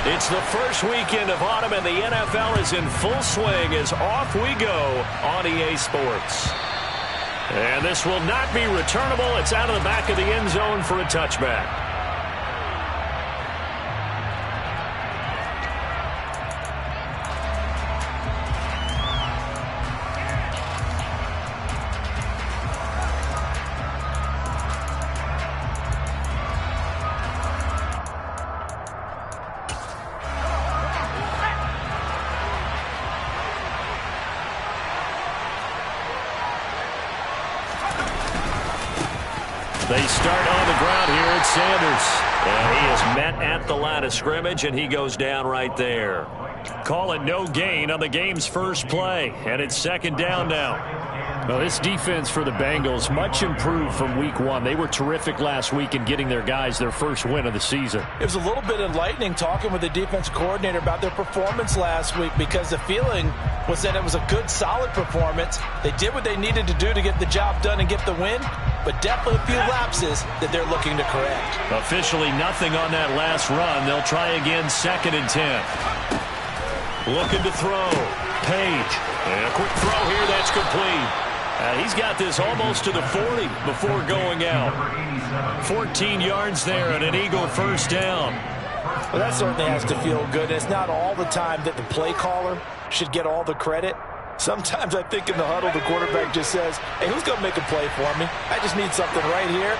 It's the first weekend of autumn, and the NFL is in full swing as off we go on EA Sports. And this will not be returnable. It's out of the back of the end zone for a touchback. They start on the ground here at Sanders. And he is met at the line of scrimmage, and he goes down right there. Call it no gain on the game's first play, and it's second down now. Well, this defense for the Bengals, much improved from week one. They were terrific last week in getting their guys their first win of the season. It was a little bit enlightening talking with the defensive coordinator about their performance last week, because the feeling was that it was a good, solid performance. They did what they needed to do to get the job done and get the win, but definitely a few lapses that they're looking to correct. Officially nothing on that last run. They'll try again, 2nd and 10. Looking to throw. Page. And a quick throw here, that's complete. He's got this almost to the 40 before going out. 14 yards there and an Eagle first down. Well, that certainly has to feel good. It's not all the time that the play caller should get all the credit. Sometimes I think in the huddle, the quarterback just says, hey, who's going to make a play for me? I just need something right here.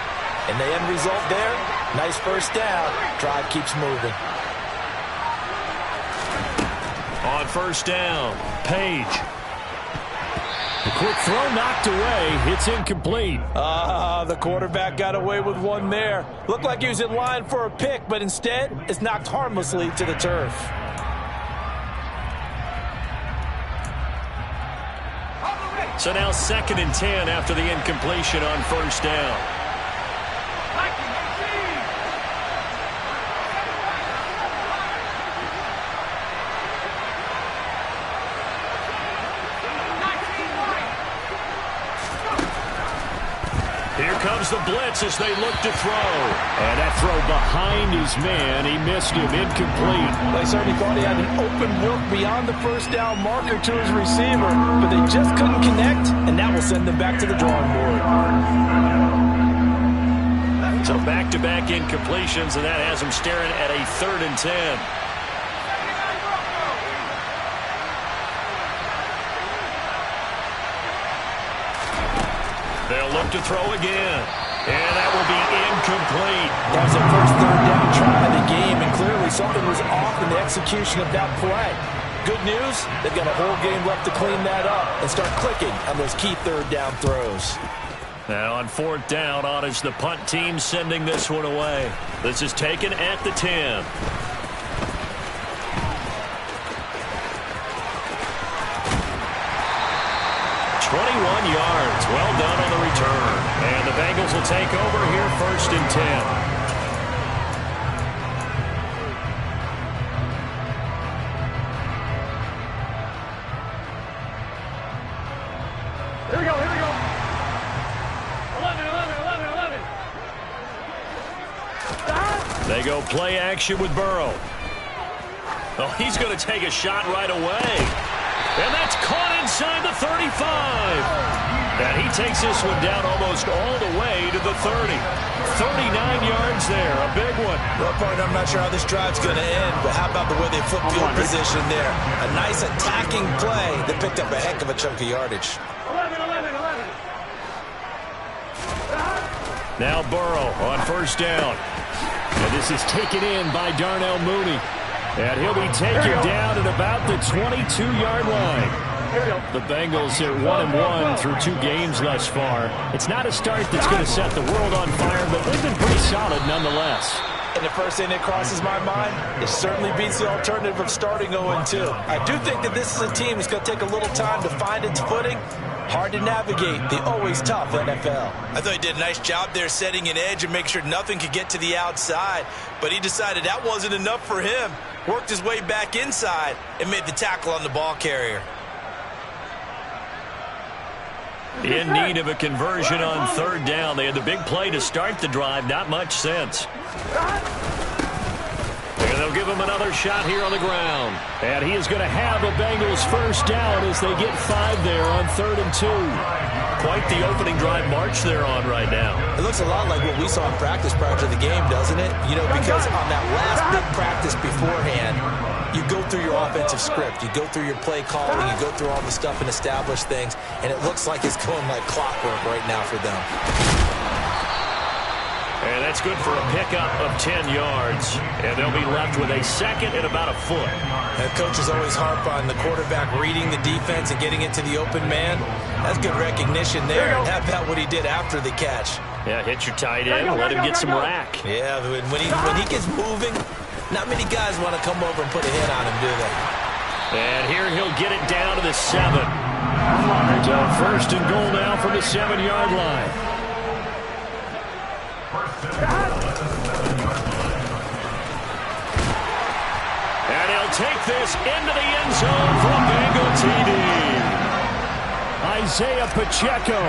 And the end result there, nice first down. Drive keeps moving. On first down, Page. The quick throw knocked away. It's incomplete. The quarterback got away with one there. Looked like he was in line for a pick, but instead it's knocked harmlessly to the turf. So now 2nd and 10 after the incompletion on first down. Here comes the blitz as they look to throw. And that throw behind his man. He missed him. Incomplete. They certainly thought he had an open look beyond the first down marker to his receiver, but they just couldn't connect, and that will send them back to the drawing board. So back-to-back incompletions, and that has them staring at a 3rd and 10. They'll look to throw again. And that will be incomplete. That was the first 3rd down try of the game, and clearly something was off in the execution of that play. Good news, they've got a whole game left to clean that up and start clicking on those key 3rd down throws. Now on 4th down, on is the punt team sending this one away. This is taken at the 10. 21 yards. Well done on the return. And the Bengals will take over here 1st and 10. Here we go, here we go. 11. They go play action with Burrow. Oh, he's going to take a shot right away. And that's caught inside the 35. And he takes this one down almost all the way to the 30. 39 yards there, a big one. Well, partner, I'm not sure how this drive's going to end, but how about the way they flip field position there? A nice attacking play that picked up a heck of a chunk of yardage. 11. Now Burrow on first down. And this is taken in by Darnell Mooney. And he'll be taken down at about the 22-yard line. The Bengals are 1-1 through 2 games thus far. It's not a start that's going to set the world on fire, but they've been pretty solid nonetheless. And the first thing that crosses my mind, it certainly beats the alternative of starting 0-2. I do think that this is a team that's going to take a little time to find its footing. Hard to navigate the always tough NFL. I thought he did a nice job there setting an edge and make sure nothing could get to the outside. But he decided that wasn't enough for him. Worked his way back inside and made the tackle on the ball carrier. In need of a conversion on 3rd down. They had the big play to start the drive. Not much sense. And they'll give him another shot here on the ground. And he is going to have a Bengals first down as they get 5 there on 3rd and 2. Quite the opening drive march they're on right now. It looks a lot like what we saw in practice prior to the game, doesn't it? You know, because on that last big practice beforehand, you go through your offensive script. You go through your play calling. You go through all the stuff and establish things. And it looks like it's going like clockwork right now for them. And that's good for a pickup of 10 yards. And they'll be left with a second and about a foot. And coaches always harp on the quarterback reading the defense and getting into the open man. That's good recognition there. And how about what he did after the catch? Yeah, hit your tight end, let him get some rack. Yeah, when he gets moving, not many guys want to come over and put a hit on him, do they? And here he'll get it down to the 7. So 1st and goal now from the 7-yard line. And he'll take this into the end zone for a Bengal TD. Isaiah Pacheco,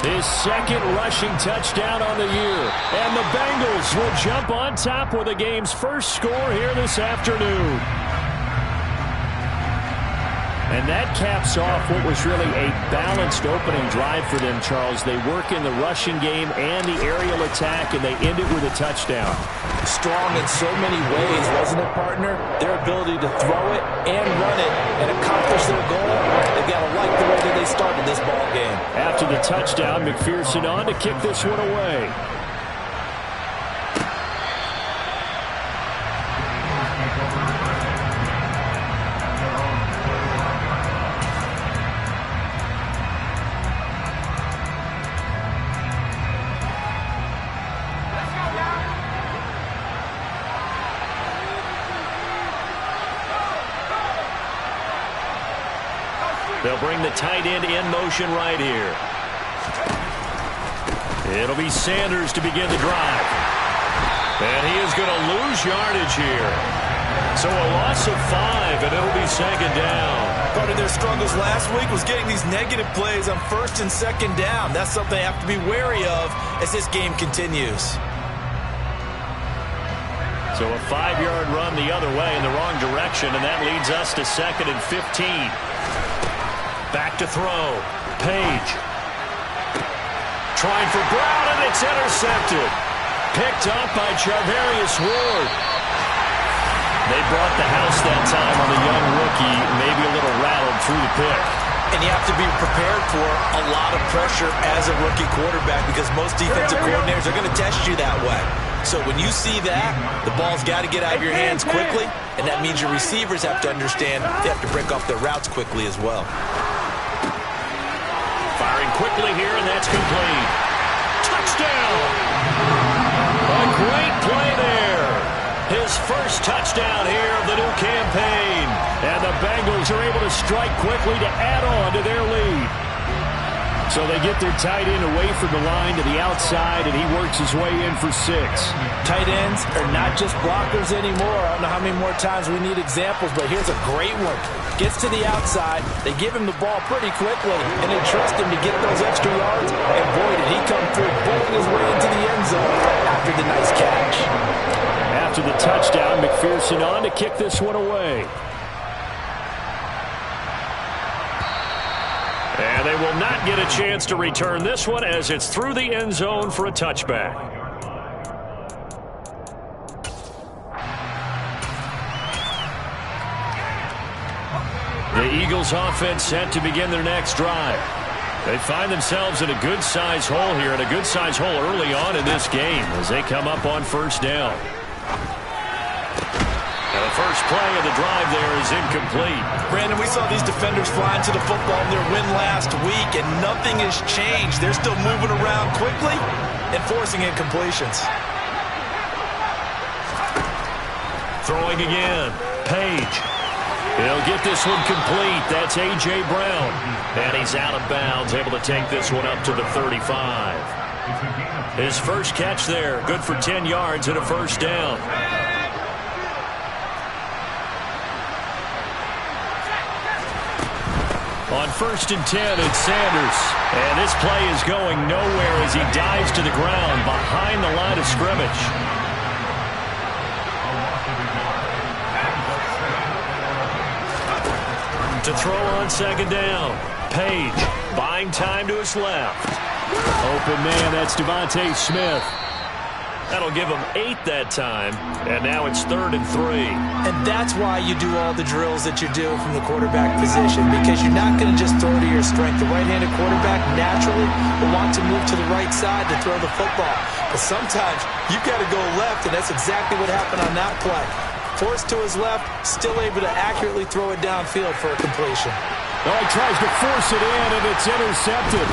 his 2nd rushing touchdown on the year. And the Bengals will jump on top with the game's first score here this afternoon. And that caps off what was really a balanced opening drive for them, Charles. They work in the rushing game and the aerial attack, and they end it with a touchdown. Strong in so many ways, wasn't it, partner? Their ability to throw it and run it and accomplish their goal, they've got to like the way that they started this ball game. After the touchdown, McPherson on to kick this one away. They'll bring the tight end in motion right here. It'll be Sanders to begin the drive. And he is going to lose yardage here. So a loss of 5, and it'll be 2nd down. Part of their struggles last week was getting these negative plays on 1st and 2nd down. That's something they have to be wary of as this game continues. So a 5-yard run the other way in the wrong direction, and that leads us to 2nd and 15. Back to throw. Page. Trying for Brown, and it's intercepted. Picked up by Charvarius Ward. They brought the house that time on the young rookie, maybe a little rattled through the pick. And you have to be prepared for a lot of pressure as a rookie quarterback because most defensive coordinators are going to test you that way. So when you see that, the ball's got to get out of your hands quickly, and that means your receivers have to understand they have to break off their routes quickly as well. Firing quickly here, and that's complete. Touchdown! A great play there. His first touchdown here of the new campaign. And the Bengals are able to strike quickly to add on to their lead. So they get their tight end away from the line to the outside, and he works his way in for 6. Tight ends are not just blockers anymore. I don't know how many more times we need examples, but here's a great one. Gets to the outside, they give him the ball pretty quickly, and entrust him to get those extra yards, and boy, did he come through, bowling his way into the end zone after the nice catch. After the touchdown, McPherson on to kick this one away. And they will not get a chance to return this one as it's through the end zone for a touchback. The Eagles offense set to begin their next drive. They find themselves in a good-sized hole here, and a good-sized hole early on in this game as they come up on 1st down. And the first play of the drive there is incomplete. Brandon, we saw these defenders flying to the football in their win last week, and nothing has changed. They're still moving around quickly and forcing incompletions. Throwing again. Page. He'll get this one complete. That's A.J. Brown. And he's out of bounds, able to take this one up to the 35. His first catch there, good for 10 yards and a first down. On 1st and 10, it's Sanders. And this play is going nowhere as he dives to the ground behind the line of scrimmage. To throw on second down. Page buying time to his left. Open man, that's Devontae Smith. That'll give him 8 that time. And now it's 3rd and 3. And that's why you do all the drills that you do from the quarterback position, because you're not going to just throw to your strength. The right-handed quarterback naturally will want to move to the right side to throw the football. But sometimes you've got to go left, and that's exactly what happened on that play. Forced to his left, still able to accurately throw it downfield for a completion. Oh, he tries to force it in, and it's intercepted.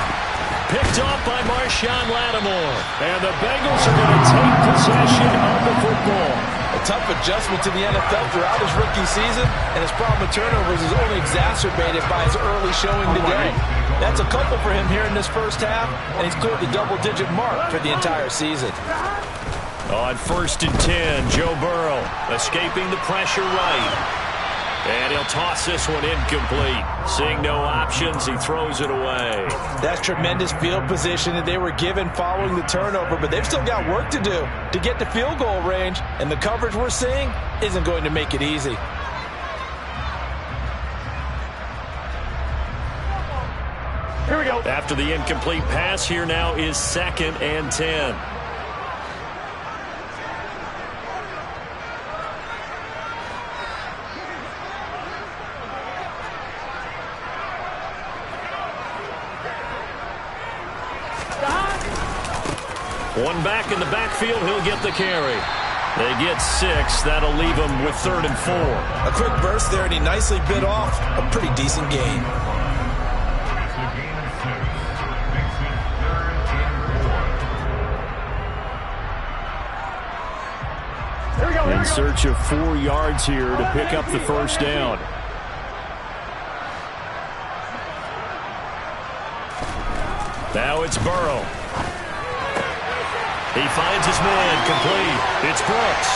Picked off by Marshawn Lattimore. And the Bengals are going to take possession of the football. A tough adjustment to the NFL throughout his rookie season, and his problem with turnovers is only exacerbated by his early showing today. That's a couple for him here in this first half, and he's cleared the double-digit mark for the entire season. On 1st and 10, Joe Burrow escaping the pressure right. And he'll toss this one incomplete. Seeing no options, he throws it away. That's tremendous field position that they were given following the turnover, but they've still got work to do to get to field goal range, and the coverage we're seeing isn't going to make it easy. Here we go. After the incomplete pass, here now is 2nd and 10. One back in the backfield, he'll get the carry. They get 6. That'll leave him with 3rd and 4. A quick burst there, and he nicely bit off a pretty decent gain. In search of 4 yards here to pick up the first down. Now it's Burrow. He finds his man complete. It's Brooks.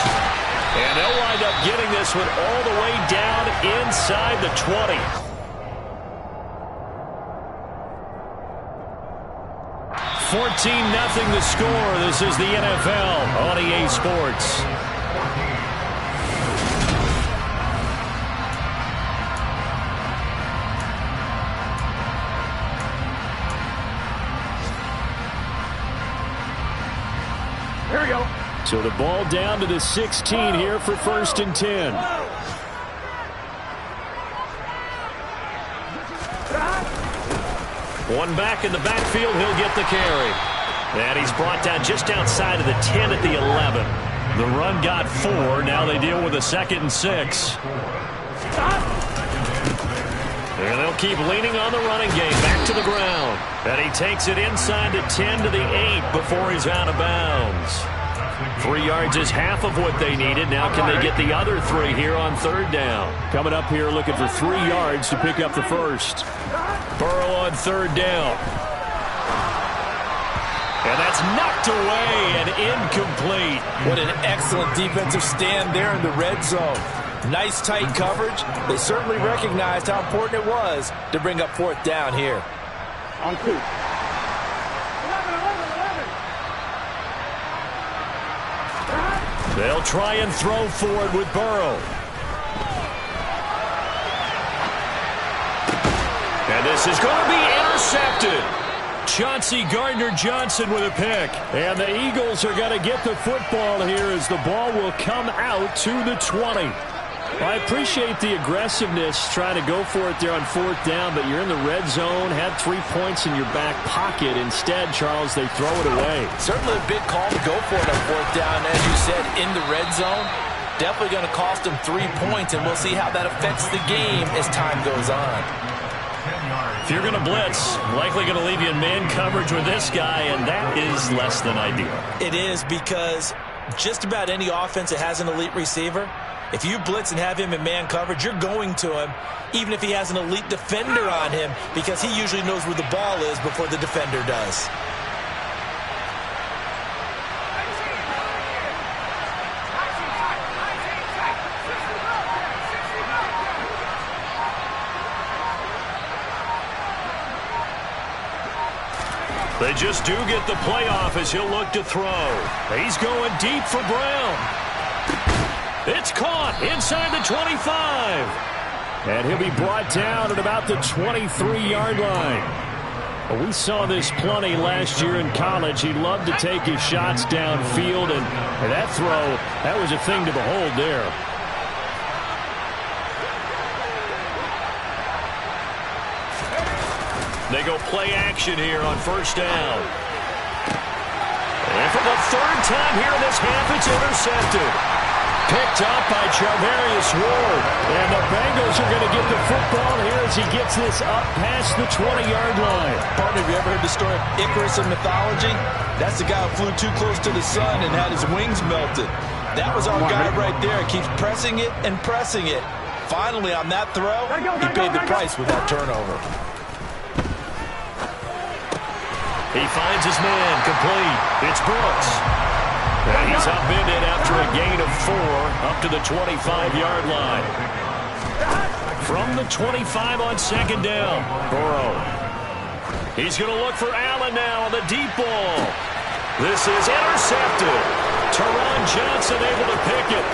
And they'll wind up getting this one all the way down inside the 20. $14-0 the score. This is the NFL on EA Sports. Here we go. So the ball down to the 16 here for 1st and 10. One back in the backfield, he'll get the carry. And he's brought down just outside of the 10 at the 11. The run got 4. Now they deal with a 2nd and 6. And they'll keep leaning on the running game back to the ground. And he takes it inside the 10 to the 8 before he's out of bounds. 3 yards is half of what they needed. Now can they get the other 3 here on 3rd down? Coming up here looking for 3 yards to pick up the first. Burrow on 3rd down. And that's knocked away and incomplete. What an excellent defensive stand there in the red zone. Nice tight coverage. They certainly recognized how important it was to bring up 4th down here. On 2. 11. They'll try and throw forward with Burrow. And this is going to be intercepted. Chauncey Gardner-Johnson with a pick. And the Eagles are going to get the football here as the ball will come out to the 20. Well, I appreciate the aggressiveness trying to go for it there on 4th down, but you're in the red zone, had 3 points in your back pocket. Instead, Charles, they throw it away. Certainly a big call to go for it on 4th down, as you said, in the red zone. Definitely going to cost them 3 points, and we'll see how that affects the game as time goes on. If you're going to blitz, likely going to leave you in man coverage with this guy, and that is less than ideal. It is, because just about any offense that has an elite receiver, if you blitz and have him in man coverage, you're going to him, even if he has an elite defender on him, because he usually knows where the ball is before the defender does. They just do get the playoff as he'll look to throw. He's going deep for Brown. It's caught inside the 25. And he'll be brought down at about the 23-yard line. Well, we saw this plenty last year in college. He loved to take his shots downfield, and that throw, that was a thing to behold there. They go play action here on first down. And for the third time here in this half, it's intercepted. Picked up by Charvarius Ward. And the Bengals are going to get the football here as he gets this up past the 20-yard line. Partner, have you ever heard the story of Icarus in mythology? That's the guy who flew too close to the sun and had his wings melted. That was our guy right there. Keeps pressing it and pressing it. Finally, on that throw, he paid the price with that turnover. He finds his man, complete. It's Brooks. And he's upended after a gain of 4 up to the 25-yard line. From the 25 on second down, Burrow. He's going to look for Allen now on the deep ball. This is intercepted. Teron Johnson able to pick it.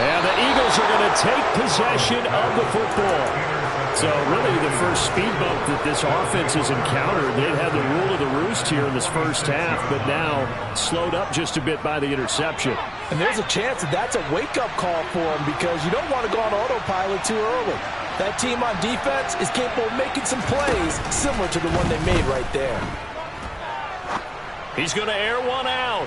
And the Eagles are going to take possession of the football. So really the first speed bump that this offense has encountered, they'd had the rule of the roost here in this first half, but now slowed up just a bit by the interception. And there's a chance that that's a wake-up call for him because you don't want to go on autopilot too early. That team on defense is capable of making some plays similar to the one they made right there. He's going to air one out.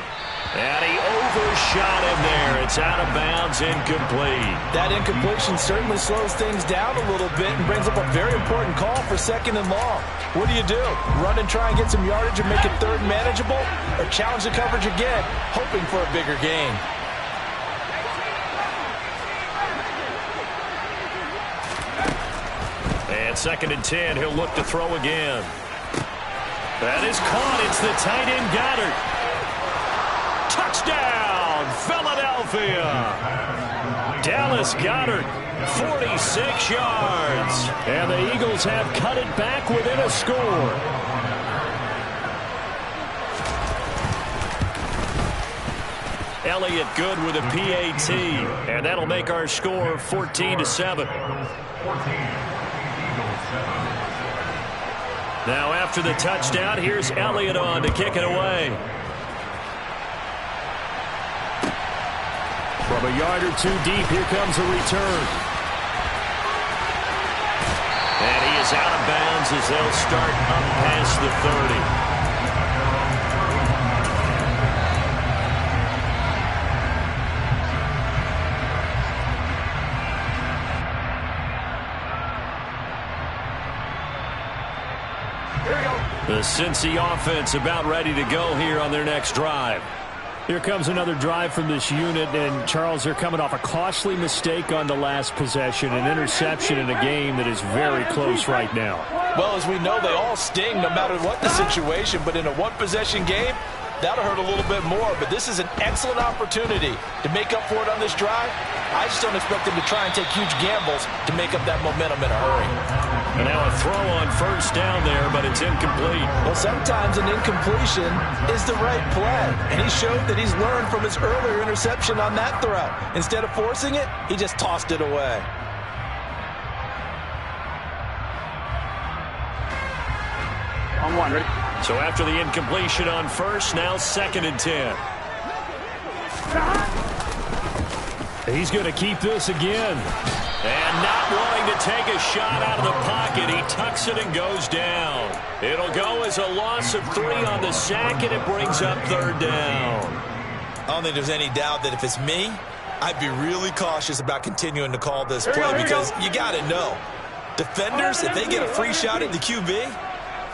And he overshot him there. It's out of bounds, incomplete. That incompletion certainly slows things down a little bit and brings up a very important call for second and long. What do? Run and try and get some yardage and make it third manageable? Or challenge the coverage again, hoping for a bigger gain? And second and 10, he'll look to throw again. That is caught. It's the tight end Goddard. Touchdown, Philadelphia. Dallas Goedert, 46 yards. And the Eagles have cut it back within a score. Elliott good with a PAT. And that'll make our score 14-7. Now after the touchdown, here's Elliott on to kick it away. From a yard or two deep, here comes a return. And he is out of bounds as they'll start up past the 30. The Cincy offense about ready to go here on their next drive. Here comes another drive from this unit, and Charles, they're coming off a costly mistake on the last possession, an interception in a game that is very close right now. Well, as we know, they all sting no matter what the situation, but in a one-possession game, that'll hurt a little bit more. But this is an excellent opportunity to make up for it on this drive. I just don't expect them to try and take huge gambles to make up that momentum in a hurry. And now a throw on first down there, but it's incomplete. Well, sometimes an incompletion is the right play. And he showed that he's learned from his earlier interception on that throw. Instead of forcing it, he just tossed it away. On one, ready? So after the incompletion on first, now second and 10. He's going to keep this again. And not wanting to take a shot out of the pocket, he tucks it and goes down. It'll go as a loss of 3 on the sack, and it brings up third down. I don't think there's any doubt that if it's me, I'd be really cautious about continuing to call this play because you got to know. Defenders, if they get a free shot at the QB,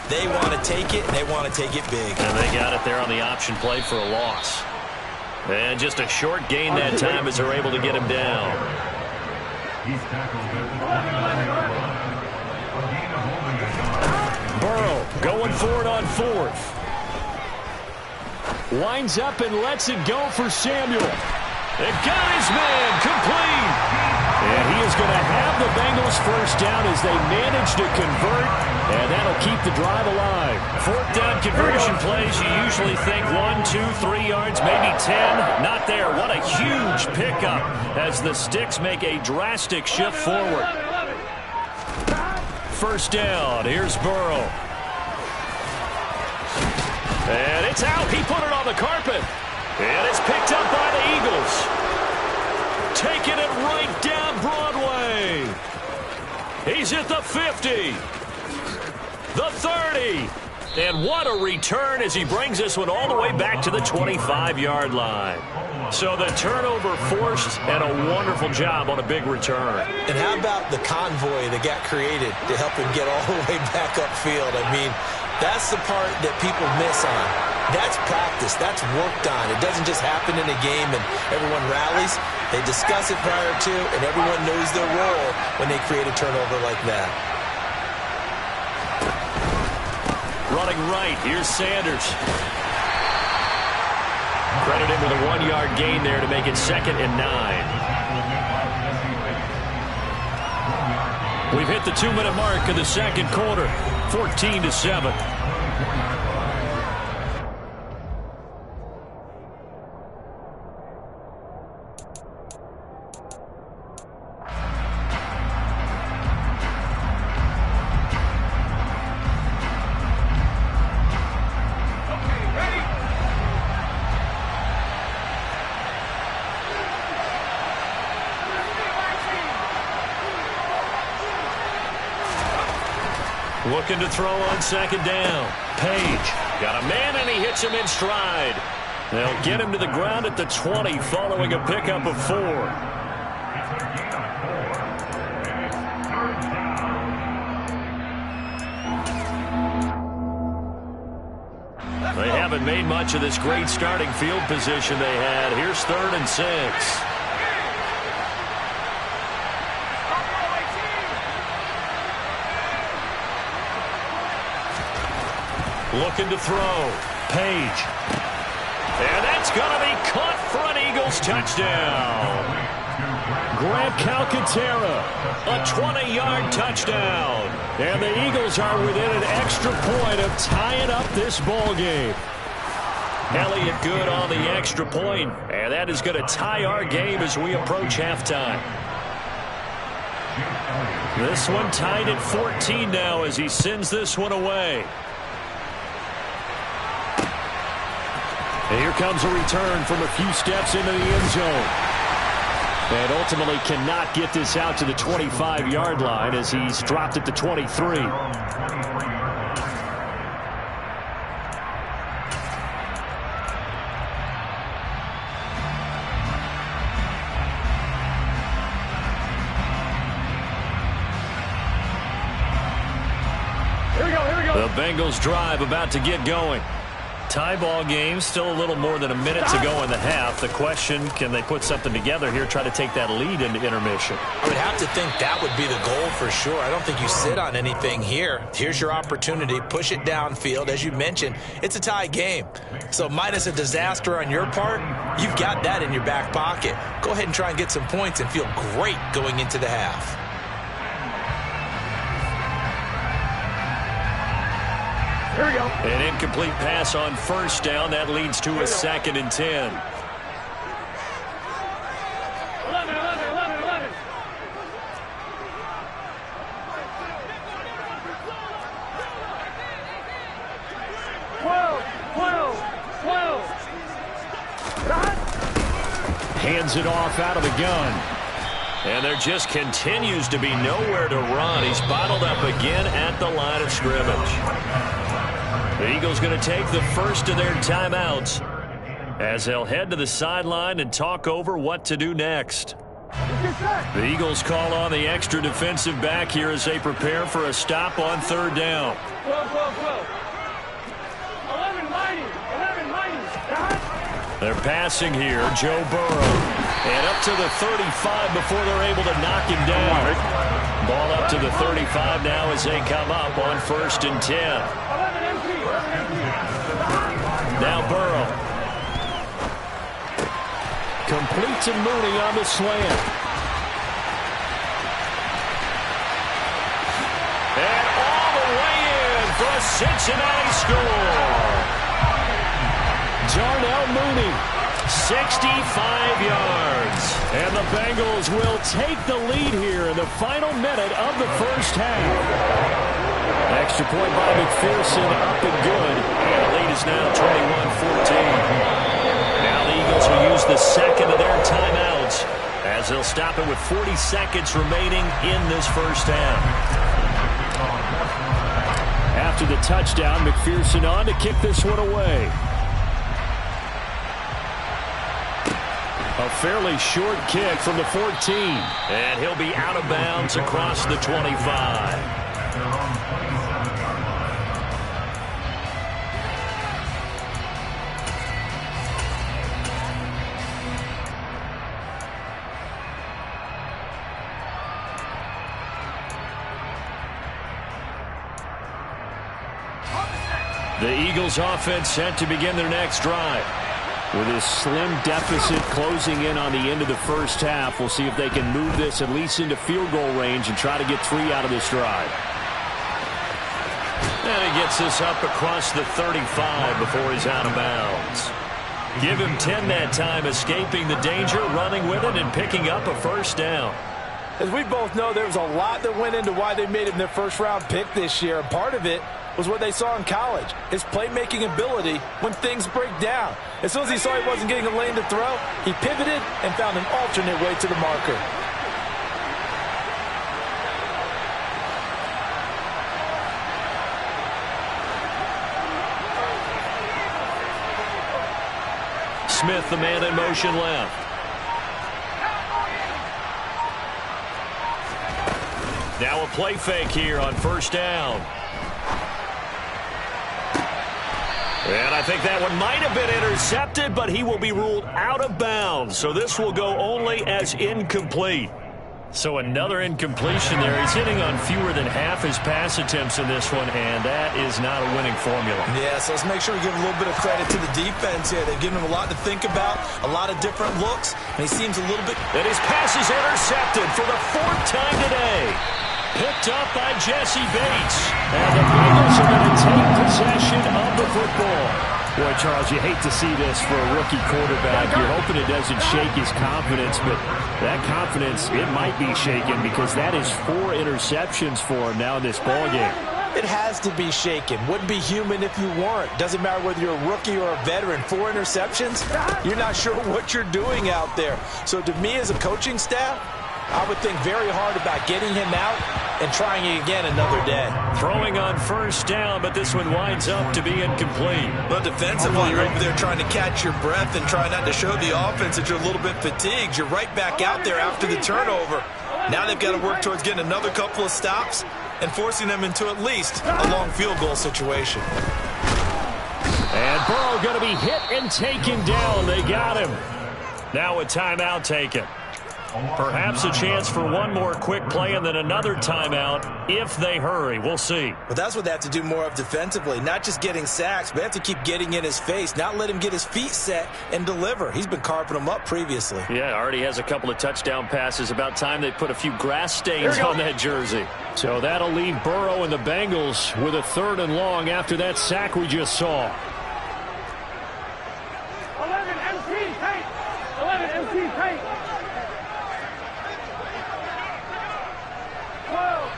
they want to take it, and they want to take it big. And they got it there on the option play for a loss. And just a short gain that time as they're able to get him down. Burrow going for it on fourth. Winds up and lets it go for Samuel. They got his man complete. And he is going to have the Bengals first down as they manage to convert, and that'll keep the drive alive. Fourth down conversion plays, you usually think 1, 2, 3 yards, maybe 10. Not there. What a huge pickup as the Sticks make a drastic shift forward. First down. Here's Burrow. And it's out. He put it on the carpet. And it's picked up by the Eagles. Taking it right down Broadway. He's at the 50. The 30. And what a return as he brings this one all the way back to the 25-yard line. So the turnover forced and a wonderful job on a big return. And how about the convoy that got created to help him get all the way back upfield? I mean, that's the part that people miss on. That's practice. That's worked on. It doesn't just happen in a game and everyone rallies. They discuss it prior to, and everyone knows their role when they create a turnover like that. Running right, here's Sanders. Credit him with a 1-yard gain there to make it 2nd and 9. We've hit the 2-minute mark of the second quarter, 14-7. Looking to throw on 2nd down. Page got a man and he hits him in stride. They'll get him to the ground at the 20 following a pickup of 4. They haven't made much of this great starting field position they had. Here's 3rd and 6. Looking to throw. Page. And that's going to be caught for an Eagles touchdown. Grant Calcaterra. A 20-yard touchdown. And the Eagles are within an extra point of tying up this ball game. Elliott good on the extra point. And that is going to tie our game as we approach halftime. This one tied at 14 now as he sends this one away. And here comes a return from a few steps into the end zone. And ultimately cannot get this out to the 25-yard line as he's dropped at the 23. Here we go. The Bengals drive about to get going. Tie ball game, still a little more than a minute to go in the half. The question, can they put something together here, try to take that lead into intermission? I would have to think that would be the goal for sure. I don't think you sit on anything here. Here's your opportunity. Push it downfield. As you mentioned, it's a tie game. So minus a disaster on your part, you've got that in your back pocket. Go ahead and try and get some points and feel great going into the half. Here we go. An incomplete pass on 1st down. That leads to a 2nd and 10. 11. 12. Hands it off out of the gun. And there just continues to be nowhere to run. He's bottled up again at the line of scrimmage. The Eagles going to take the first of their timeouts as they'll head to the sideline and talk over what to do next. The Eagles call on the extra defensive back here as they prepare for a stop on 3rd down. 12. 11 mighty. They're passing here, Joe Burrow. And up to the 35 before they're able to knock him down. Ball up to the 35 now as they come up on 1st and 10. Now Burrow. Complete to Mooney on the slant. for a Cincinnati score. Darnell Mooney, 65 yards. and the Bengals will take the lead here in the final minute of the first half. Extra point by McPherson, up and good. And the lead is now 21-14. Now the Eagles will use the second of their timeouts as they'll stop it with 40 seconds remaining in this first half. After the touchdown, McPherson on to kick this one away. A fairly short kick from the 14. And he'll be out of bounds across the 25. The Eagles offense set to begin their next drive. With this slim deficit closing in on the end of the first half, we'll see if they can move this at least into field goal range and try to get 3 out of this drive. And he gets this up across the 35 before he's out of bounds. Give him 10 that time, escaping the danger, running with it, and picking up a first down. As we both know, there was a lot that went into why they made him their first-round pick this year. And part of it was what they saw in college, his playmaking ability when things break down. As soon as he saw he wasn't getting a lane to throw, he pivoted and found an alternate way to the marker. Smith, the man in motion left. Now a play fake here on first down. And I think that one might have been intercepted, but he will be ruled out of bounds. So this will go only as incomplete. So another incompletion there. He's hitting on fewer than half his pass attempts in this one, and that is not a winning formula. Yeah, so let's make sure we give a little bit of credit to the defense here. They've given him a lot to think about, a lot of different looks, and he seems a little bit... And his pass is intercepted for the 4th time today. Picked up by Jesse Bates. And the Bengals are going to take possession of the football. Boy, Charles, you hate to see this for a rookie quarterback. You're hoping it doesn't shake his confidence, but that confidence, it might be shaken because that is 4 interceptions for him now in this ballgame. It has to be shaken. Wouldn't be human if you weren't. Doesn't matter whether you're a rookie or a veteran. 4 interceptions, you're not sure what you're doing out there. So to me as a coaching staff, I would think very hard about getting him out and trying it again another day. Throwing on first down, but this one winds up to be incomplete. But defensively, you're over there trying to catch your breath and try not to show the offense that you're a little bit fatigued. You're right back out there after the turnover. Now they've got to work towards getting another couple of stops and forcing them into at least a long field goal situation. And Burrow going to be hit and taken down. They got him. Now a timeout taken. Perhaps a chance for one more quick play and then another timeout if they hurry. We'll see. But that's what they have to do more of defensively. Not just getting sacks, but they have to keep getting in his face, not let him get his feet set and deliver. He's been carving them up previously. Yeah, already has a couple of touchdown passes. About time they put a few grass stains on that jersey. So that'll leave Burrow and the Bengals with a 3rd and long after that sack we just saw. 11 MT tight. 11 MT tight. 12.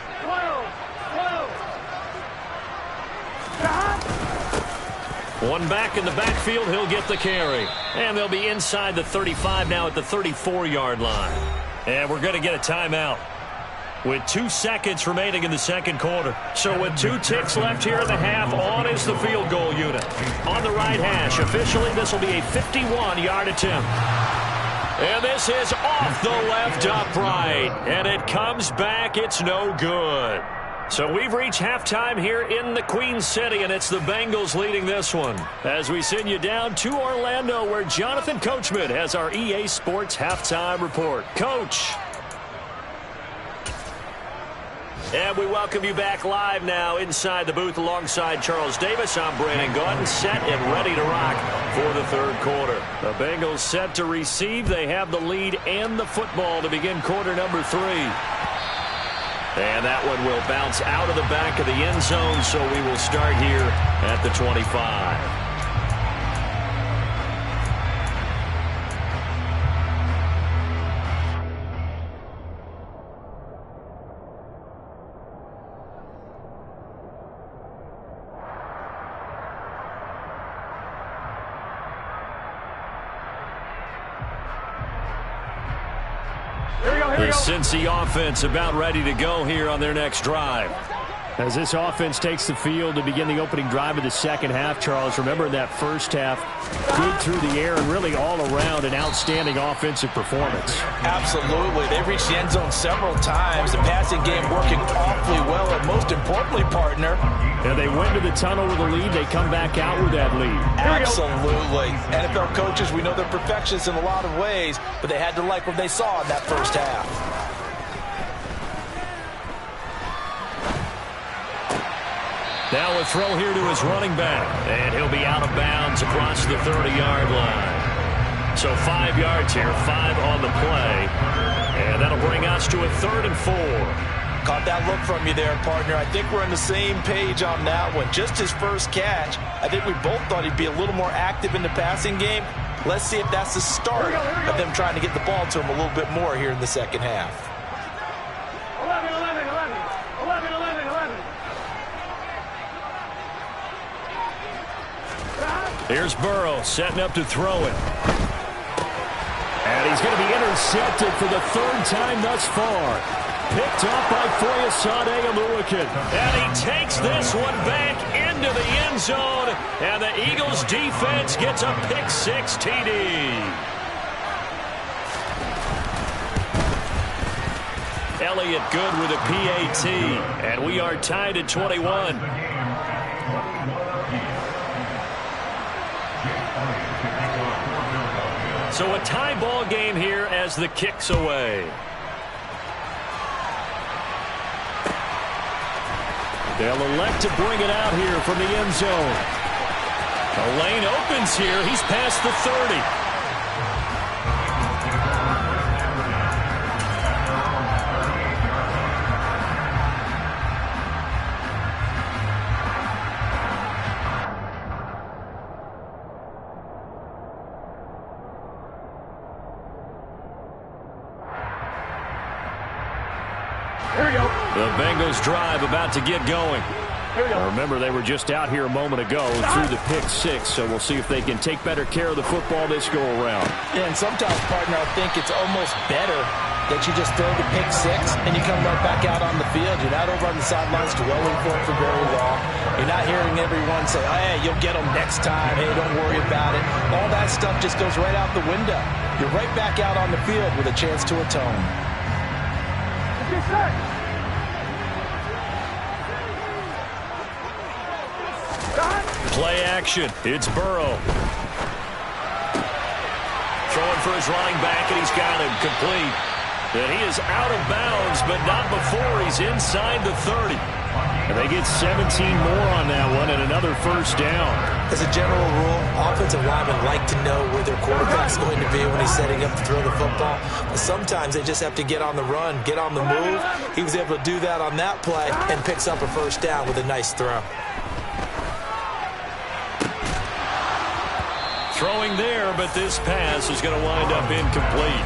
One back in the backfield, he'll get the carry. And they'll be inside the 35 now at the 34-yard line. And we're going to get a timeout with 2 seconds remaining in the second quarter. So with 2 ticks left here in the half, on is the field goal unit. On the right hash, officially this will be a 51-yard attempt. And this is off the left upright. And it comes back. It's no good. So we've reached halftime here in the Queen City, and it's the Bengals leading this one. As we send you down to Orlando, where Jonathan Coachman has our EA Sports halftime report. Coach. And we welcome you back live now inside the booth alongside Charles Davis. I'm Brandon Gaudin, set and ready to rock for the third quarter. The Bengals set to receive. They have the lead and the football to begin quarter number 3. And that one will bounce out of the back of the end zone, so we will start here at the 25. The Cincy offense about ready to go here on their next drive. As this offense takes the field to begin the opening drive of the second half, Charles, remember in that first half, good through the air and really all around an outstanding offensive performance. Absolutely. They reached the end zone several times. The passing game working awfully well, and most importantly, partner. And they went to the tunnel with a lead. They come back out with that lead. Absolutely. NFL coaches, we know they're perfectionists in a lot of ways, but they had to like what they saw in that first half. Now a throw here to his running back, and he'll be out of bounds across the 30-yard line. So 5 yards here, 5 on the play, and that'll bring us to a 3rd and 4. Caught that look from you there, partner. I think we're on the same page on that one. Just his first catch. I think we both thought he'd be a little more active in the passing game. Let's see if that's the start of them trying to get the ball to him a little bit more here in the second half. 11, 11, 11. 11, 11, 11. Here's Burrow setting up to throw it. And he's going to be intercepted for the 3rd time thus far. Picked up by Foyesade Oluokun. And he takes this one back into the end zone. And the Eagles defense gets a pick-6 TD. Elliott good with a PAT. And we are tied at 21. So a tie ball game here as the kick's away. They'll elect to bring it out here from the end zone. The lane opens here. He's past the 30. The Bengals drive about to get going. Remember, they were just out here a moment ago through the pick-6, so we'll see if they can take better care of the football this go-around. Yeah, and sometimes, partner, I think it's almost better that you just throw the pick-6 and you come right back out on the field. You're not over on the sidelines dwelling for it for very long. You're not hearing everyone say, oh, hey, you'll get them next time. Hey, don't worry about it. All that stuff just goes right out the window. You're right back out on the field with a chance to atone. Yes, sir. Play action. It's Burrow. Throwing for his running back, and he's got him complete. And he is out of bounds, but not before he's inside the 30. And they get 17 more on that one and another first down. As a general rule, offensive linemen like to know where their quarterback's going to be when he's setting up to throw the football. But sometimes they just have to get on the run, get on the move. He was able to do that on that play and picks up a first down with a nice throw. Throwing there, but this pass is going to wind up incomplete.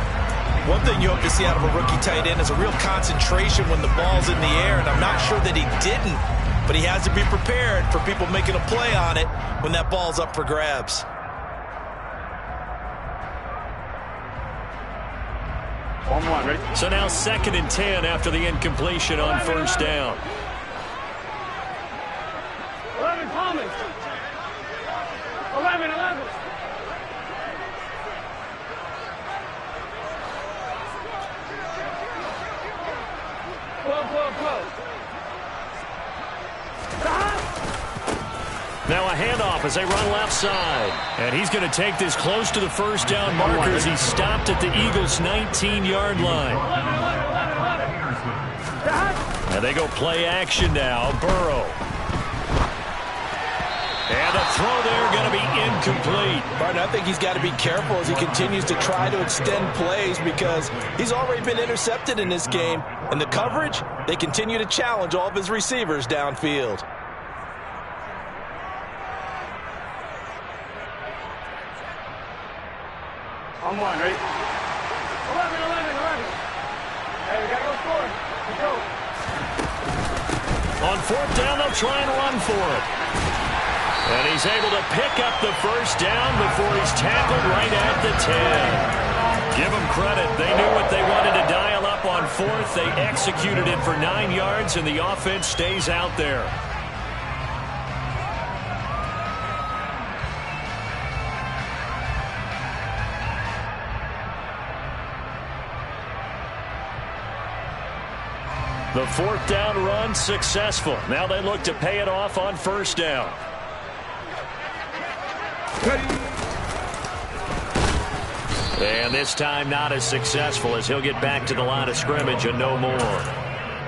One thing you hope to see out of a rookie tight end is a real concentration when the ball's in the air, and I'm not sure that he didn't, but he has to be prepared for people making a play on it when that ball's up for grabs. Ready? So now 2nd and 10 after the incompletion on first down. 11, Thomas. 11, 11. Now a handoff as they run left side. And he's going to take this close to the first down marker as he stopped at the Eagles' 19-yard line. And they go play action now. Burrow. And the throw there going to be incomplete. Martin, I think he's got to be careful as he continues to try to extend plays because he's already been intercepted in this game. And the coverage, they continue to challenge all of his receivers downfield. On one, right? 11. Hey, we got to go score. Let's go. On fourth down, they'll try and run for it. And he's able to pick up the first down before he's tackled right at the 10. Give them credit. They knew what they wanted to dial up on fourth. They executed it for 9 yards, and the offense stays out there. The fourth down run successful. Now they look to pay it off on first down. And this time not as successful as he'll get back to the line of scrimmage and no more.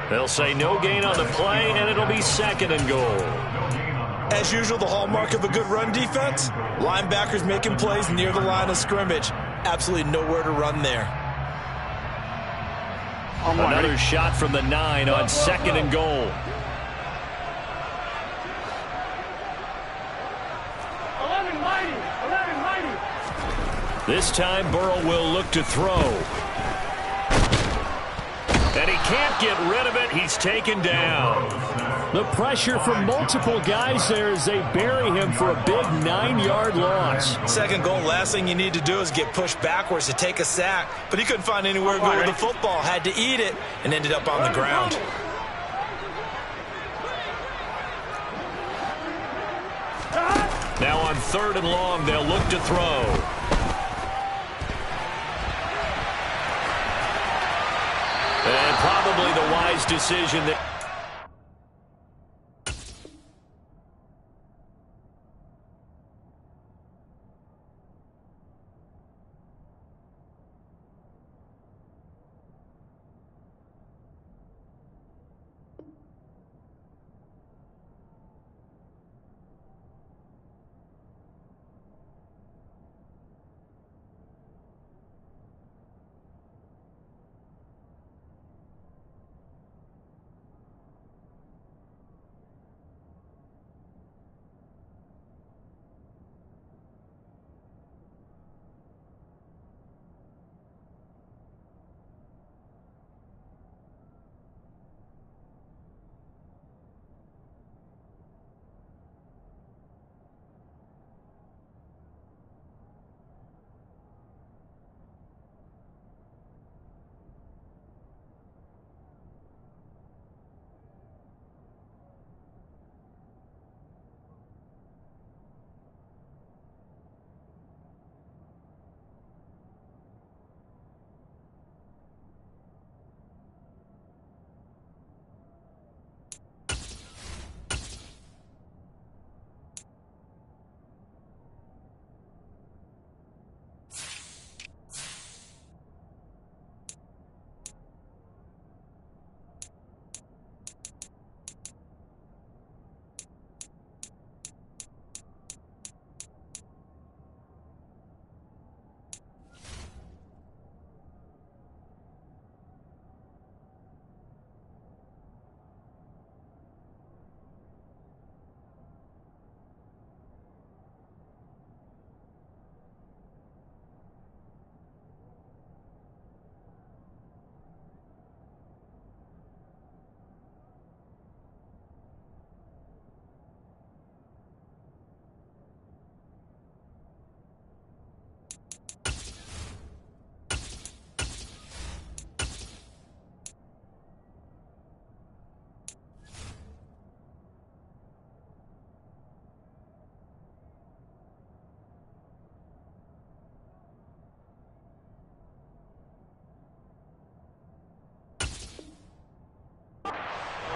They'll say no gain on the play, and it'll be 2nd and goal. As usual, the hallmark of a good run defense, linebackers making plays near the line of scrimmage. Absolutely nowhere to run there. Another shot from the 9 on 2nd and goal. 11 mighty. This time Burrow will look to throw. And he can't get rid of it. He's taken down. The pressure from multiple guys there as they bury him for a big 9-yard loss. 2nd goal, last thing you need to do is get pushed backwards to take a sack. But he couldn't find anywhere to go with the football. Had to eat it and ended up on the ground. Now on 3rd and long, they'll look to throw. And probably the wise decision that...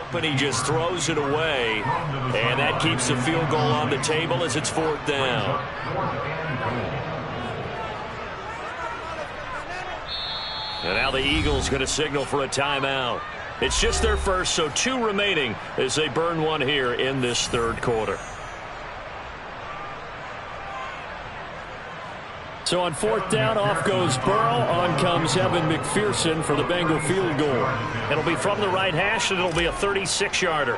But he just throws it away, and that keeps the field goal on the table as it's 4th down. And now the Eagles going to signal for a timeout. It's just their first, so 2 remaining as they burn one here in this 3rd quarter. So on fourth down, off goes Burrow. On comes Evan McPherson for the Bengal field goal. It'll be from the right hash, and it'll be a 36-yarder.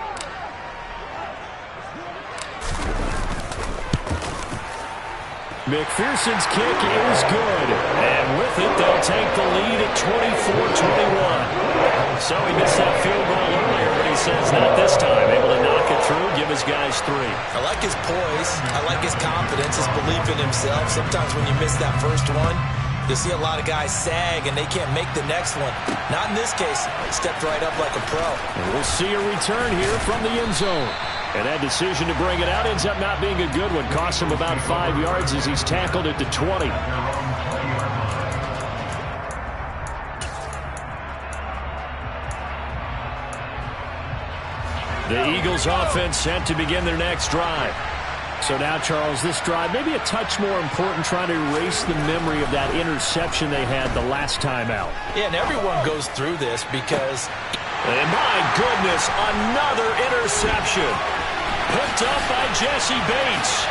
McPherson's kick is good. And with it, they'll take the lead at 24-21. So he missed that field goal earlier, but he says not this time. Able to knock it through, give his guys 3. I like his poise. I like his confidence, his belief in himself. Sometimes when you miss that first one, you see a lot of guys sag and they can't make the next one. Not in this case. Stepped right up like a pro. And we'll see a return here from the end zone. And that decision to bring it out ends up not being a good one. Cost him about 5 yards as he's tackled at the 20. The Eagles offense set to begin their next drive. So now, Charles, this drive maybe a touch more important, trying to erase the memory of that interception they had the last time out. Yeah, and everyone goes through this because... And my goodness, another interception. Picked up by Jesse Bates.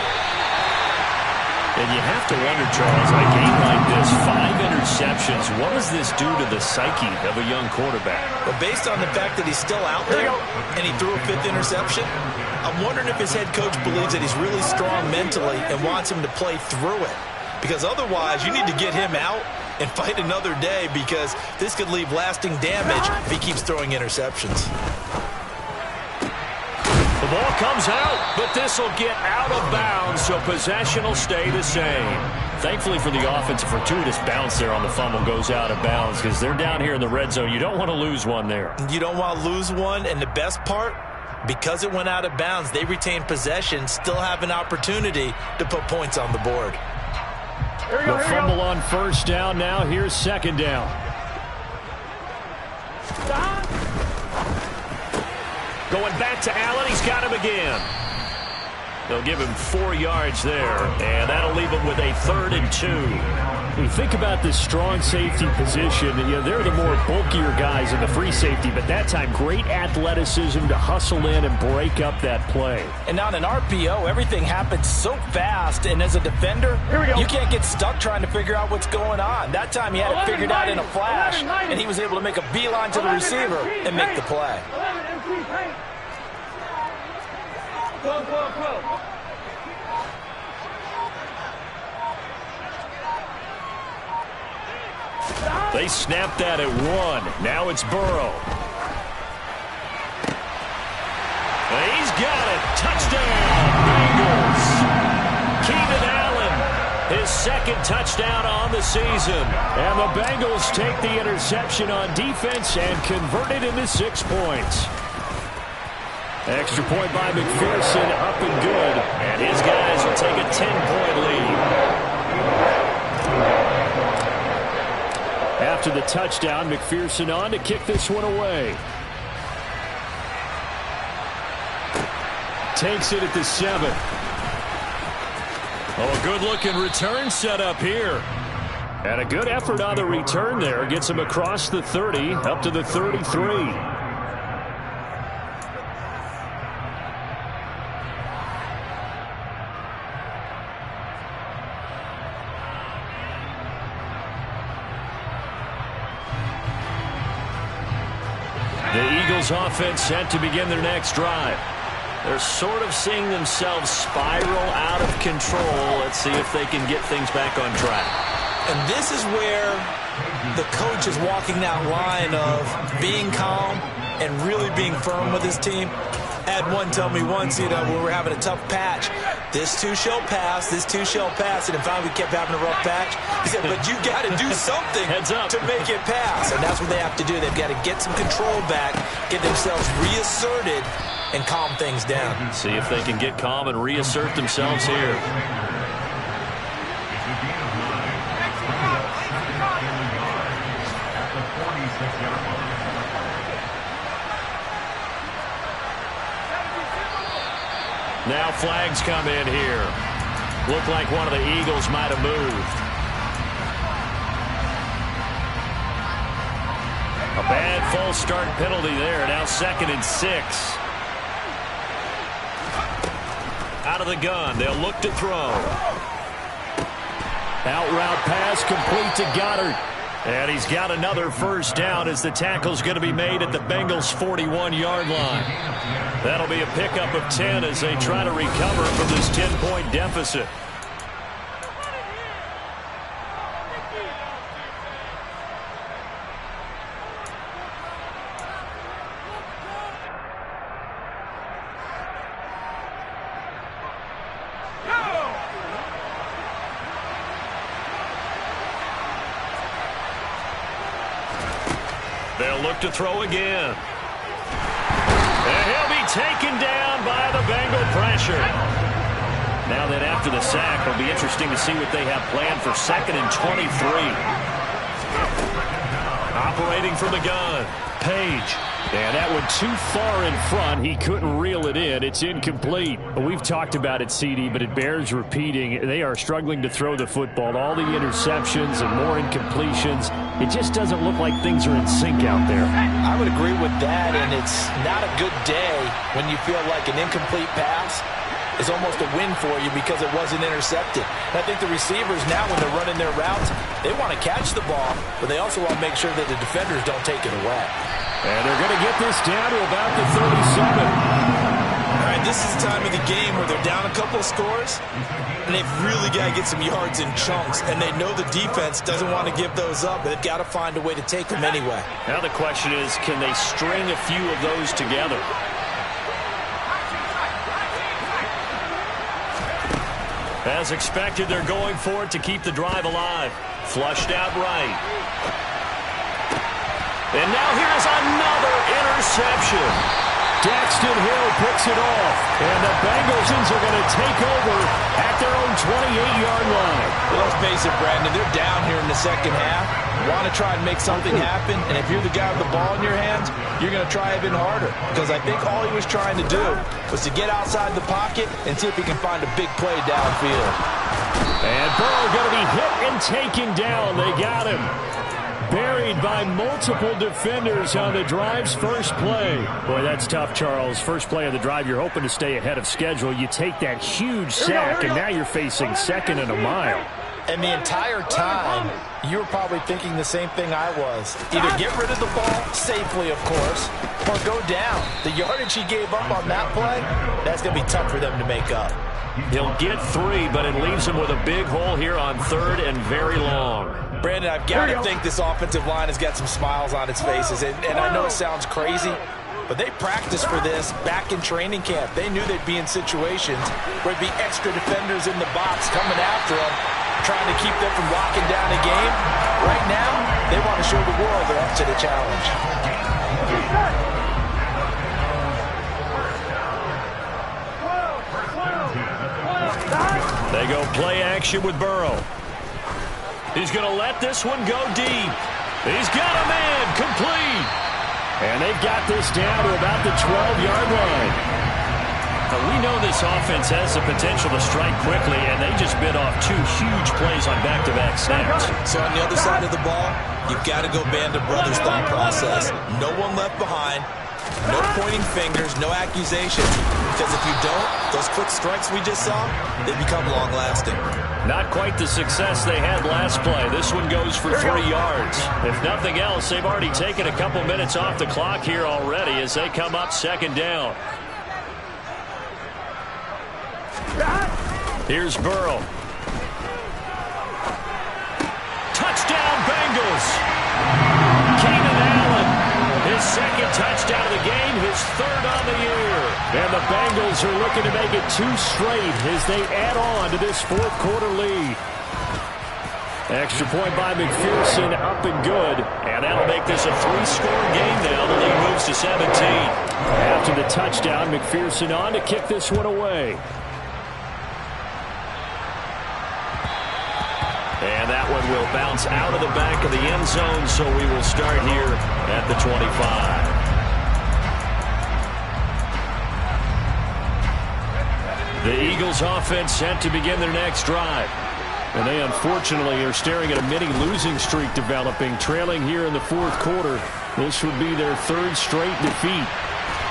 And you have to wonder, Charles, a game like this, 5 interceptions, what does this do to the psyche of a young quarterback? But based on the fact that he's still out there and he threw a 5th interception, I'm wondering if his head coach believes that he's really strong mentally and wants him to play through it. Because otherwise, you need to get him out and fight another day, because this could leave lasting damage if he keeps throwing interceptions. The ball comes out, but this will get out of bounds, so possession will stay the same. Thankfully for the offense, a fortuitous bounce there on the fumble goes out of bounds, because they're down here in the red zone. You don't want to lose one there. You don't want to lose one, and the best part, because it went out of bounds, they retain possession, still have an opportunity to put points on the board. The fumble on first down. Now here's second down. Going back to Allen. He's got him again. They'll give him 4 yards there, and that'll leave him with a 3rd and 2. When you think about this strong safety position, they're the more bulkier guys in the free safety, but that time great athleticism to hustle in and break up that play. And on an RPO, everything happens so fast, and as a defender, you can't get stuck trying to figure out what's going on. That time he had it figured out in a flash, and he was able to make a beeline to the receiver and make the play. They snapped that at 1. Now it's Burrow. He's got it. Touchdown, Bengals. Keenan Allen, his 2nd touchdown on the season. And the Bengals take the interception on defense and convert it into 6 points. Extra point by McPherson, up and good. And his guys will take a 10-point lead. After the touchdown, McPherson on to kick this one away. Takes it at the 7. Oh, a good-looking return set up here. And a good effort on the return there. Gets him across the 30, up to the 33. The Eagles offense set to begin their next drive. They're sort of seeing themselves spiral out of control. Let's see if they can get things back on track. And this is where the coach is walking that line of being calm and really being firm with his team. I had one tell me once, when we were having a tough patch, this too shall pass, this too shall pass, and then finally we kept having a rough patch. He said, but you got to do something to make it pass, and that's what they have to do. They've got to get some control back, get themselves reasserted, and calm things down. See if they can get calm and reassert themselves here. Now flags come in here. Looked like one of the Eagles might have moved. A bad false start penalty there. Now 2nd and 6. Out of the gun. They'll look to throw. Out route pass complete to Goddard. And he's got another first down as the tackle's going to be made at the Bengals' 41-yard line. That'll be a pickup of 10 as they try to recover from this 10-point deficit. They'll look to throw again. And he'll be taken down by the Bengal pressure. Now that after the sack, it'll be interesting to see what they have planned for 2nd and 23. Operating from the gun, Page. And that one too far in front. He couldn't reel it in. It's incomplete. We've talked about it, CD, but it bears repeating. They are struggling to throw the football. All the interceptions and more incompletions. It just doesn't look like things are in sync out there. I would agree with that, and it's not a good day when you feel like an incomplete pass is almost a win for you because it wasn't intercepted. And I think the receivers now, when they're running their routes, they want to catch the ball, but they also want to make sure that the defenders don't take it away. And they're going to get this down to about the 37. All right, this is the time of the game where they're down a couple of scores, and they've really got to get some yards in chunks, and they know the defense doesn't want to give those up, but they've got to find a way to take them anyway. Now the question is, can they string a few of those together? As expected, they're going for it to keep the drive alive. Flushed out right. And now here's another interception. Daxton Hill picks it off. And the Bengals are going to take over at their own 28-yard line. Well, let's face it, Brandon, they're down here in the second half. Want to try and make something happen, and if you're the guy with the ball in your hands, you're going to try even harder. Because I think all he was trying to do was to get outside the pocket and see if he can find a big play downfield. And Burrow going to be hit and taken down. They got him. Buried by multiple defenders on the drive's first play. Boy, that's tough, Charles. First play of the drive, you're hoping to stay ahead of schedule. You take that huge sack, and now you're facing 2nd and a mile. And the entire time, you were probably thinking the same thing I was. Either get rid of the ball, safely, of course, or go down. The yardage he gave up on that play, that's going to be tough for them to make up. He'll get 3, but it leaves him with a big hole here on 3rd and very long. Brandon, I've got to think this offensive line has got some smiles on its faces. And I know it sounds crazy, but they practiced for this back in training camp. They knew they'd be in situations where there'd be extra defenders in the box coming after them, trying to keep them from locking down a game. Right now, they want to show the world they're up to the challenge. They go play action with Burrow. He's going to let this one go deep. He's got a man complete. And they've got this down to about the 12-yard line. Now, we know this offense has the potential to strike quickly, and they just bit off 2 huge plays on back-to-back snaps. So on the other side of the ball, you've got to go band of brothers thought process. No one left behind. No pointing fingers, no accusations. Because if you don't, those quick strikes we just saw, they become long-lasting. Not quite the success they had last play. This one goes for 3 yards. If nothing else, they've already taken a couple minutes off the clock here already as they come up 2nd down. Here's Burrow. Touchdown, Bengals! Keenan Allen, his 2nd touchdown of the game, his 3rd on the year. And the Bengals are looking to make it 2 straight as they add on to this 4th quarter lead. Extra point by McPherson, up and good. And that'll make this a 3-score game now. The lead moves to 17. After the touchdown, McPherson on to kick this one away. And that one will bounce out of the back of the end zone, so we will start here at the 25. The Eagles offense set to begin their next drive. And they unfortunately are staring at a mini losing streak developing, trailing here in the 4th quarter. This would be their 3rd straight defeat.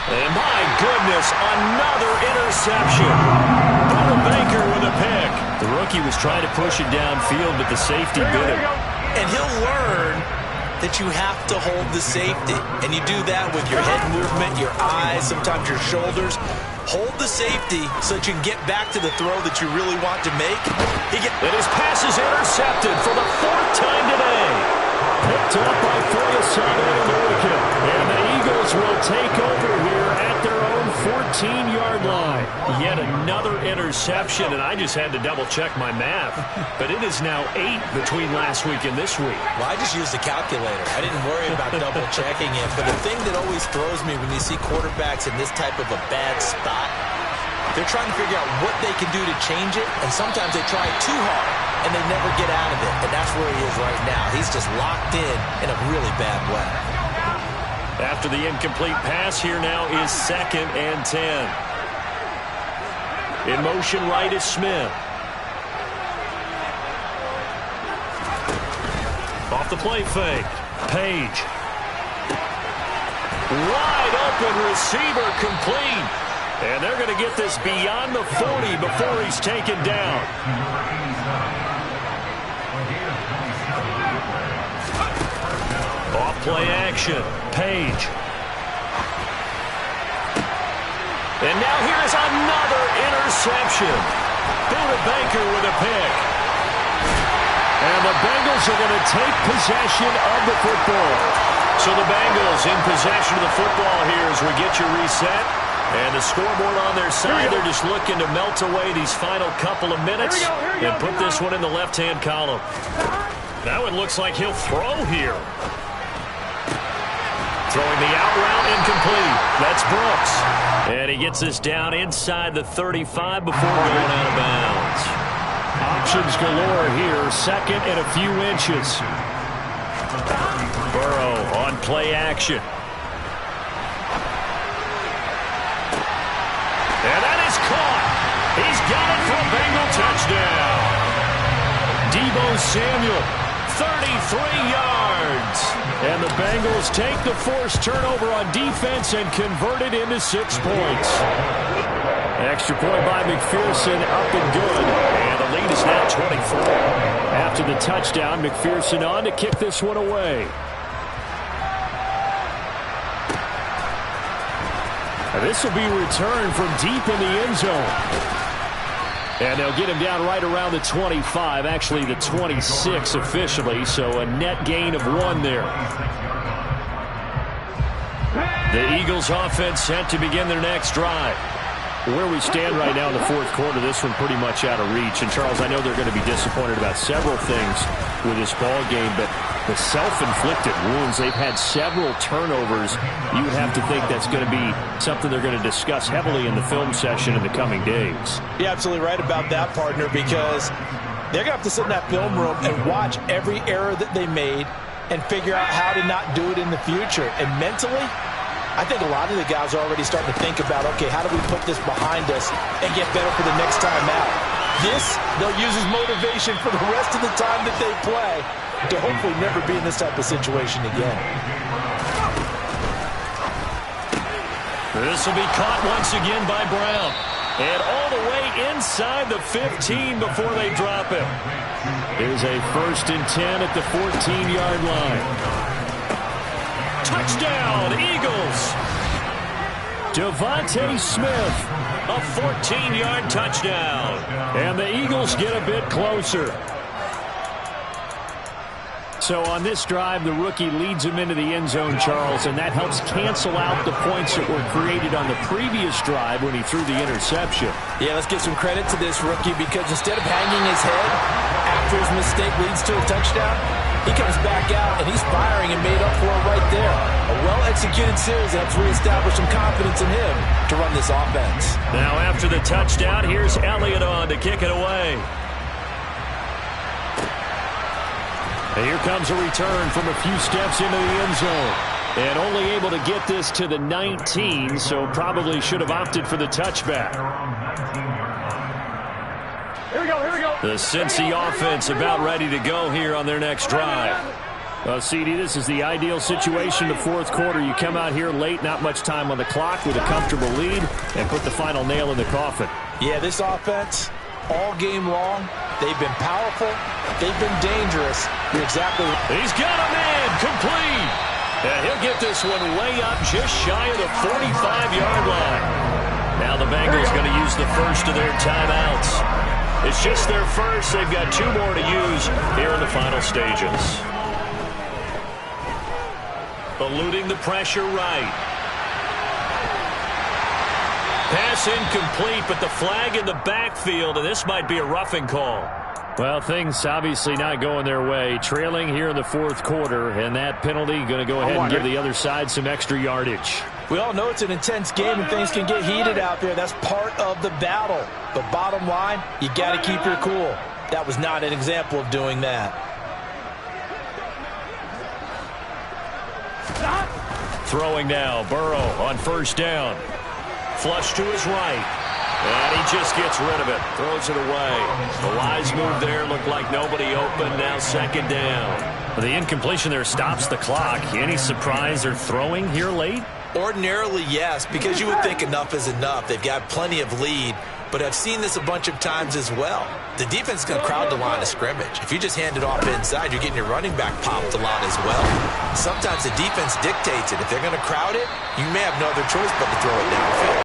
And my goodness, another interception. But the Baker with a pick. The rookie was trying to push it downfield, but the safety bit him. And he'll learn that you have to hold the safety. And you do that with your head movement, your eyes, sometimes your shoulders. Hold the safety so that you can get back to the throw that you really want to make. And his pass is intercepted for the 4th time today. Picked up by Foyesade and American. And the Eagles will take over here at their own 14-yard line. Yet another interception, and I just had to double-check my math. But it is now 8 between last week and this week. Well, I just used the calculator. I didn't worry about double-checking it. But the thing that always throws me when you see quarterbacks in this type of a bad spot, they're trying to figure out what they can do to change it, and sometimes they try too hard, and they never get out of it. And that's where he is right now. He's just locked in a really bad way. After the incomplete pass, here now is 2nd and 10. In motion right is Smith. Off the play fake. Page. Wide open receiver complete. And they're going to get this beyond the 40 before he's taken down. Off play action. Page. And now here's another interception. Buda Baker with a pick. And the Bengals are going to take possession of the football. So the Bengals in possession of the football here as we get you reset. And the scoreboard on their side, they're just looking to melt away these final couple of minutes and put this one in the left-hand column. Now it looks like he'll throw here. Throwing the out route incomplete. That's Brooks. And he gets this down inside the 35 before going out of bounds. Options galore here. 2nd and a few inches. Burrow on play action. And that is caught. He's got it for a Bengal touchdown. Deebo Samuel, 33 yards. And the Bengals take the forced turnover on defense and convert it into 6 points. Extra point by McPherson, up and good. And the lead is now 24. After the touchdown, McPherson on to kick this one away. This will be returned from deep in the end zone. And they'll get him down right around the 25, actually the 26 officially, so a net gain of 1 there. The Eagles offense set to begin their next drive. Where we stand right now in the 4th quarter, this one pretty much out of reach. And, Charles, I know they're going to be disappointed about several things with this ball game, but the self-inflicted wounds, they've had several turnovers. You would have to think that's going to be something they're going to discuss heavily in the film session in the coming days. You're absolutely right about that, partner, because they're going to have to sit in that film room and watch every error that they made and figure out how to not do it in the future. And mentally, I think a lot of the guys are already starting to think about, okay, how do we put this behind us and get better for the next time out? This, they'll use as motivation for the rest of the time that they play to hopefully never be in this type of situation again. This will be caught once again by Brown. And all the way inside the 15 before they drop it. Here's a 1st and 10 at the 14-yard line. Touchdown, Eagles. Devontae Smith, a 14-yard touchdown. And the Eagles get a bit closer. So on this drive, the rookie leads him into the end zone, Charles, and that helps cancel out the points that were created on the previous drive when he threw the interception. Yeah, let's give some credit to this rookie because instead of hanging his head after his mistake leads to a touchdown, he comes back out and he's firing and made up for it right there. A well-executed series that helps reestablish some confidence in him to run this offense. Now after the touchdown, here's Elliott on to kick it away. And here comes a return from a few steps into the end zone. And only able to get this to the 19, so probably should have opted for the touchback. Here we go, here we go. The Cincy offense about ready to go here on their next drive. Well, CD, this is the ideal situation in the 4th quarter. You come out here late, not much time on the clock with a comfortable lead, and put the final nail in the coffin. Yeah, this offense, all game long. They've been powerful. They've been dangerous. You're exactly right. He's got him in. Complete. And he'll get this one way up just shy of the 45-yard line. Now the Bengals going to use the first of their timeouts. It's just their first. They've got 2 more to use here in the final stages. Eluding the pressure right. Pass incomplete, but the flag in the backfield, and this might be a roughing call. Well, things obviously not going their way. Trailing here in the 4th quarter, and that penalty going to go ahead and give the other side some extra yardage. We all know it's an intense game and things can get heated out there. That's part of the battle. But bottom line, you got to keep your cool. That was not an example of doing that. Throwing now, Burrow on first down. Flush to his right. And he just gets rid of it. Throws it away. The wise move there. Looked like nobody open. Now second down. Well, the incompletion there stops the clock. Any surprise they're throwing here late? Ordinarily, yes, because you would think enough is enough. They've got plenty of lead, but I've seen this a bunch of times as well. The defense can crowd the line of scrimmage. If you just hand it off inside, you're getting your running back popped a lot as well. Sometimes the defense dictates it. If they're going to crowd it, you may have no other choice but to throw it downfield.